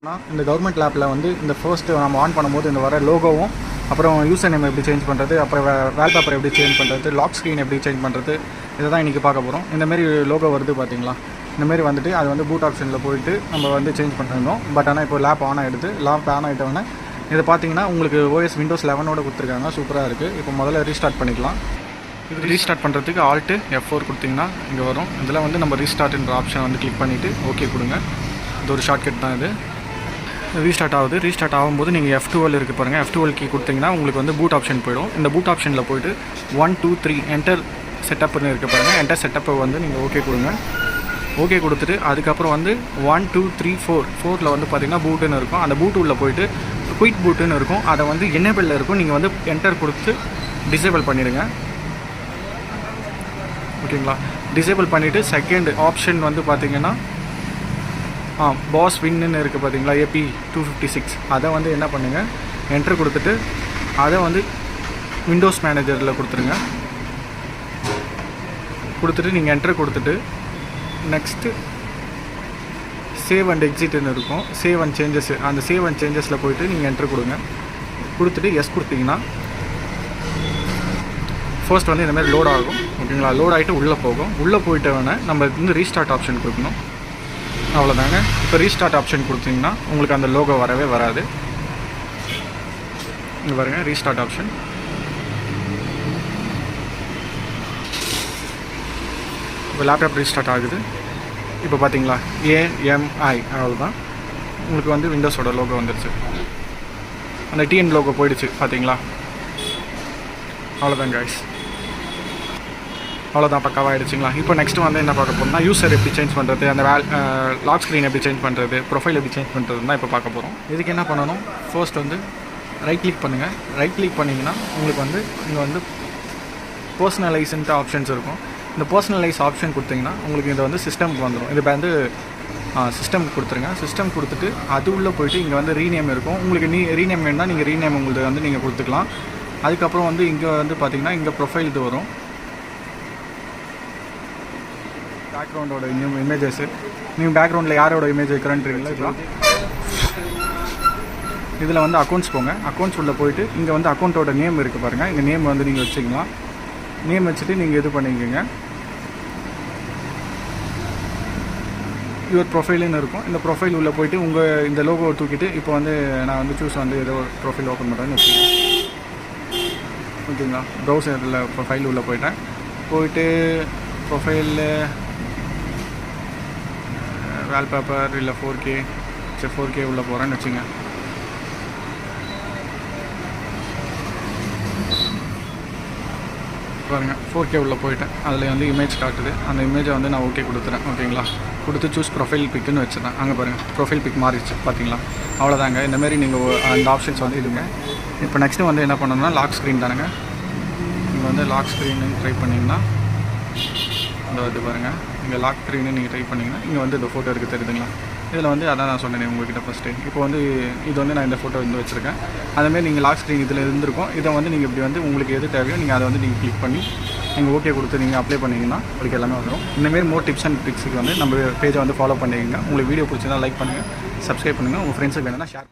இந்த கவர்மெண்ட் லேப்பில் வந்து இந்த ஃபர்ஸ்ட்டு நம்ம ஆன் பண்ணும்போது இந்த வர லோகோவும் அப்புறம் யூசர் நேம் எப்படி சேஞ்ச் பண்ணுறது, அப்புறம் வால்பேப்பர் எப்படி சேஞ்ச் பண்ணுறது, லாக் ஸ்க்ரீன் எப்படி சேஞ்ச் பண்ணுறது, இதை தான் இன்றைக்கி பார்க்க போகிறோம். இந்தமாரி லோகோ வருது பார்த்தீங்களா, இந்தமாரி வந்துட்டு அது வந்து பூட் ஆப்ஷனில் போயிட்டு நம்ம வந்து சேஞ்ச் பண்ணிருந்தோம். பட் ஆனால் இப்போ லேப் ஆன் ஆகிடுது. லேப் ஆன் ஆகிட்டோன்னே இதை பார்த்தீங்கன்னா உங்களுக்கு ஓஎஸ் விண்டோஸ் 11 கொடுத்துருக்காங்க. சூப்பராக இருக்குது. இப்போ முதல்ல ரீஸ்டார்ட் பண்ணிக்கலாம். இது ரீஸ்டார்ட் பண்ணுறதுக்கு ஆல்ட்டு F4 கொடுத்திங்கன்னா இங்கே வரும். இதில் வந்து நம்ம ரீஸ்டார்ட்ன்ற ஆப்ஷனை வந்து கிளிக் பண்ணிவிட்டு ஓகே கொடுங்க. இது ஒரு ஷார்ட்கட் தான். இது ரீஸ்டார்ட் ஆகுது. ரீஸ்டார்ட் ஆகும்போது நீங்கள் F12 இருக்குது பாருங்கள். F12 கீ கொடுத்தீங்கன்னா உங்களுக்கு வந்து பூட் ஆப்ஷன் போயிடும். இந்த பூட் ஆப்ஷனில் போய்ட்டு 1 2 3 என்டர் செட்டப்னு இருக்க பாருங்கள். என்டர் செட்டப்பை வந்து நீங்கள் ஓகே கொடுங்க. ஓகே கொடுத்துட்டு அதுக்கப்புறம் வந்து 1 2 3 4 வந்து பார்த்திங்கன்னா பூட்டுன்னு இருக்கும். அந்த பூட்டு உள்ளே போய்ட்டு குயிக் பூட்டுன்னு இருக்கும். அதை வந்து எனேபிளில் இருக்கும். நீங்கள் வந்து என்டர் கொடுத்து டிசேபிள் பண்ணிடுங்க. ஓகேங்களா? டிசேபிள் பண்ணிவிட்டு செகண்ட் ஆப்ஷன் வந்து பார்த்திங்கன்னா பாஸ் வின்னு இருக்குது பார்த்தீங்களா, AP 256. அதை வந்து என்ன பண்ணுங்கள், என்ட்ரு கொடுத்துட்டு அதை வந்து விண்டோஸ் மேனேஜரில் கொடுத்துருங்க. கொடுத்துட்டு நீங்கள் என்ட்ரு கொடுத்துட்டு நெக்ஸ்ட்டு சேவ் அண்ட் எக்ஸிட்னு இருக்கும். சேவ் அண்ட் சேஞ்சஸ், அந்த சேவ் அண்ட் சேஞ்சஸில் போய்ட்டு நீங்கள் என்ட்ரு கொடுங்க. கொடுத்துட்டு எஸ் கொடுத்தீங்கன்னா ஃபர்ஸ்ட் வந்து இந்தமாதிரி லோட் ஆகும். ஓகேங்களா? லோட் ஆகிட்டு உள்ளே போகும். உள்ளே போயிட்டவொடனே நம்ம வந்து ரீஸ்டார்ட் ஆப்ஷன் கொடுக்கணும். அவ்வளோதாங்க. இப்போ ரீஸ்டார்ட் ஆப்ஷன் கொடுத்தீங்கன்னா உங்களுக்கு அந்த லோகோ வரவே வராது. இங்கே பாருங்கள், ரீஸ்டார்ட் ஆப்ஷன். இப்போ லேப்டாப் ரீஸ்டார்ட் ஆகுது. இப்போ பார்த்தீங்களா AMI, அவ்வளோதான். உங்களுக்கு வந்து விண்டோஸோட லோகோ வந்துடுச்சு. அந்த TN லோகோ போயிடுச்சு பார்த்தீங்களா. அவ்வளோதான் கைஸ். அவ்வளோதான், பக்காவாகிடுச்சிங்களா. இப்போ நெக்ஸ்ட்டு வந்து என்ன பார்க்க போகிறோம்னா யூசர் எப்படி சேஞ்ச் பண்ணுறது, அந்த லாக் ஸ்க்ரீன் எப்படி சேஞ்ச் பண்ணுறது, ப்ரொஃபைல் எப்படி சேஞ்ச் பண்ணுறதுன்னு தான் இப்போ பார்க்க போகிறோம். இதுக்கு என்ன பண்ணணும், ஃபர்ஸ்ட் வந்து ரைட் கிளிக் பண்ணுங்கள். ரைட் கிளிக் பண்ணிங்கன்னா உங்களுக்கு வந்து இங்கே வந்து பர்சனலைஸ்ன்ட்டு ஆப்ஷன்ஸ் இருக்கும். இந்த பர்சனலைஸ் ஆப்ஷன் கொடுத்தீங்கன்னா உங்களுக்கு இது வந்து சிஸ்டம்க்கு வந்துடும். இது வந்து சிஸ்டம் கொடுத்துருங்க. சிஸ்டம் கொடுத்துட்டு அது உள்ளே போய்ட்டு இங்கே வந்து ரீநேம் இருக்கும். உங்களுக்கு ரீநேம் வேணும்னா நீங்கள் ரீநேம் உங்களுக்கு வந்து நீங்கள் கொடுத்துக்கலாம். அதுக்கப்புறம் வந்து இங்கே வந்து பார்த்திங்கன்னா இங்கே ப்ரொஃபைல் இது வரும். பேக்ரவுண்டோட இமேஜஸ்ஸு, நீங்கள் பேக்ரவுண்டில் யாரோட இமேஜ் வைக்கிறேன்றீங்களா. இதில் வந்து அக்கௌண்ட்ஸ் போங்க. அக்கௌண்ட்ஸ் உள்ளே போயிட்டு இங்கே வந்து அக்கௌண்ட்டோட நேம் இருக்குது பாருங்கள். இந்த நேம் வந்து நீங்கள் வச்சுக்கலாம். நேம் வச்சுட்டு நீங்கள் இது பண்ணிக்கோங்க. யுவர் ப்ரொஃபைலுன்னு இருக்கும். இந்த ப்ரொஃபைல் உள்ளே போய்ட்டு உங்கள் இந்த லோகோவை தூக்கிட்டு இப்போ வந்து நான் வந்து சூஸ் வந்து ஏதோ ப்ரொஃபைல் ஓப்பன் பண்ணுறேன்னு வச்சுக்கோங்க. ஓகேங்களா? ப்ரௌசரில் ப்ரொஃபைல் உள்ளே போயிட்டு ப்ரொஃபைலில் வால்பேப்பர் இல்லை 4K உள்ளே போகிறேன்னு வச்சுங்க. பாருங்கள், 4K உள்ளே போயிட்டேன். அதில் வந்து இமேஜ் காட்டுது. அந்த இமேஜை வந்து நான் ஓகே கொடுத்துறேன். ஓகேங்களா? கொடுத்து சூஸ் ப்ரொஃபைல் பிக்குன்னு வச்சுருந்தேன். அங்கே பாருங்கள், ப்ரொஃபைல் பிக் மாறிடுச்சு பார்த்தீங்களா. அவ்வளோதாங்க. இந்தமாரி நீங்கள் அந்த ஆப்ஷன்ஸ் வந்து இதுங்க. இப்போ நெக்ஸ்ட்டு வந்து என்ன பண்ணணும்னா லாக் ஸ்க்ரீன் தானுங்க. நீங்கள் வந்து லாக் ஸ்க்ரீனு ட்ரை பண்ணிங்கன்னா இந்த இது பாருங்கள், இங்கே லாக் ஸ்க்ரீனு நீங்கள் ட்ரை பண்ணிங்கன்னா இங்கே வந்து இந்த ஃபோட்டோ இருக்குது தெரியுதுங்களா. இதில் வந்து அதான் நான் சொன்னேன் உங்கள்கிட்ட ஃபஸ்ட்டு. இப்போ வந்து இது வந்து நான் இந்த ஃபோட்டோ வந்து வச்சுருக்கேன். அதேமாதிரி நீங்கள் லாக் ஸ்க்ரீன் இதில் இருந்திருக்கும். இதை வந்து நீங்கள் இப்படி வந்து உங்களுக்கு எது தேவையோ நீங்கள் அதை வந்து நீங்கள் கிளிக் பண்ணி நீங்கள் ஓகே கொடுத்து நீங்கள் அப்ளை பண்ணிங்கன்னா உங்களுக்கு எல்லாமே வந்துடும். இந்தமாரி மோர் டிப்ஸ் அண்ட் ட்ரிக்ஸுக்கு வந்து நம்ம பேஜை வந்து ஃபாலோ பண்ணிக்கங்க. உங்களுக்கு வீடியோ பிடிச்சிருந்தா லைக் பண்ணுங்கள், சப்ஸ்கிரைப் பண்ணுங்கள், உங்கள் ஃப்ரெண்ட்ஸுக்கு வேணும்னா ஷேர் பண்ணுங்கள்.